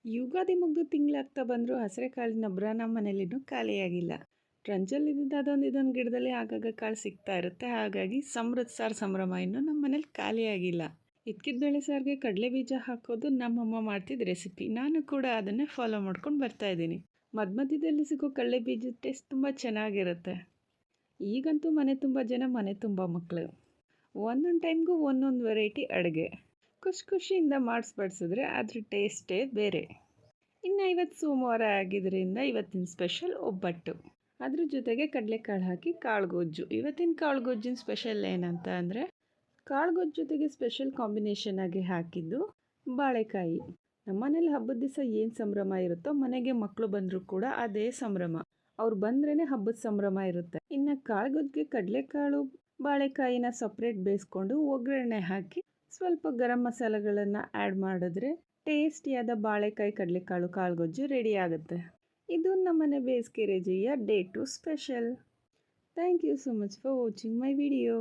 ಯುಗಾದಿ ಮುಗಿದು ತಿಂಗಳಾಗ್ತಾ ಬಂದರೂ ಹಸಿರೆ ಕಾಳಿನ ಹಬ್ಬರ ನಮ್ಮ ಮನೇಲಿನ್ನೂ ಖಾಲಿಯಾಗಿಲ್ಲ. ಟ್ರಂಚಲ್ಲಿದ್ದ ಇದೊಂದು ಗಿಡದಲ್ಲಿ ಆಗಾಗ ಕಾಳು ಸಿಗ್ತಾ ಇರುತ್ತೆ. ಹಾಗಾಗಿ ಸಮೃದ್ಧ ಸಾರು ಸಂಭ್ರಮ ಇನ್ನೂ ನಮ್ಮ ಮನೇಲಿ ಖಾಲಿಯಾಗಿಲ್ಲ. ಇದ್ಕಿದ ಬೇಳೆ ಸಾರಿಗೆ ಕಡಲೆ ಬೀಜ ಹಾಕೋದು ನಮ್ಮಮ್ಮ ಮಾಡ್ತಿದ್ದ ರೆಸಿಪಿ. ನಾನು ಕೂಡ ಅದನ್ನೇ ಫಾಲೋ ಮಾಡ್ಕೊಂಡು ಬರ್ತಾ ಇದ್ದೀನಿ. ಮಧ್ಯದಲ್ಲಿ ಸಿಗೋ ಕಡಲೆ ಬೀಜದ ಟೇಸ್ಟ್ ತುಂಬ ಚೆನ್ನಾಗಿರುತ್ತೆ. ಈಗಂತೂ ಮನೆ ತುಂಬ ಜನ, ಮನೆ ತುಂಬ ಮಕ್ಕಳು. ಒಂದೊಂದು ಟೈಮ್ಗೂ ಒಂದೊಂದು ವೆರೈಟಿ ಅಡುಗೆ ಖುಷಿಯಿಂದ ಮಾಡಿಸ್ಬಡಿಸಿದ್ರೆ ಅದ್ರ ಟೇಸ್ಟೇ ಬೇರೆ. ಇನ್ನು ಇವತ್ತು ಸೋಮವಾರ ಆಗಿದ್ದರಿಂದ ಇವತ್ತಿನ ಸ್ಪೆಷಲ್ ಒಬ್ಬಟ್ಟು. ಅದ್ರ ಜೊತೆಗೆ ಕಡಲೆಕಾಳು ಹಾಕಿ ಕಾಳುಗೊಜ್ಜು. ಇವತ್ತಿನ ಕಾಳುಗೊಜ್ಜಿನ ಸ್ಪೆಷಲ್ ಏನಂತ ಅಂದರೆ, ಕಾಳುಗೊಜ್ಜು ಜೊತೆಗೆ ಸ್ಪೆಷಲ್ ಕಾಂಬಿನೇಷನ್ ಆಗಿ ಹಾಕಿದ್ದು ಬಾಳೆಕಾಯಿ. ನಮ್ಮನೇಲಿ ಹಬ್ಬದ ದಿವಸ ಏನು ಸಂಭ್ರಮ ಇರುತ್ತೋ ಮನೆಗೆ ಮಕ್ಕಳು ಬಂದರೂ ಕೂಡ ಅದೇ ಸಂಭ್ರಮ. ಅವ್ರು ಬಂದ್ರೇ ಹಬ್ಬದ ಸಂಭ್ರಮ ಇರುತ್ತೆ. ಇನ್ನು ಕಾಳುಗೊಜ್ಜಿಗೆ ಕಡಲೆಕಾಳು ಬಾಳೆಕಾಯಿನ ಸಪ್ರೇಟ್ ಬೇಯಿಸ್ಕೊಂಡು ಒಗ್ಗರಣೆ ಹಾಕಿ ಸ್ವಲ್ಪ ಗರಂ ಮಸಾಲೆಗಳನ್ನು ಆ್ಯಡ್ ಮಾಡಿದ್ರೆ ಟೇಸ್ಟಿಯಾದ ಬಾಳೆಕಾಯಿ ಕಡಲೆಕಾಳು ಕಾಳುಗೊಜ್ಜು ರೆಡಿ ಆಗುತ್ತೆ. ಇದು ನಮ್ಮನೆ ಬೇಸಿಗೆ ರಜೆಯ day 2 special. Thank you so much for watching my video.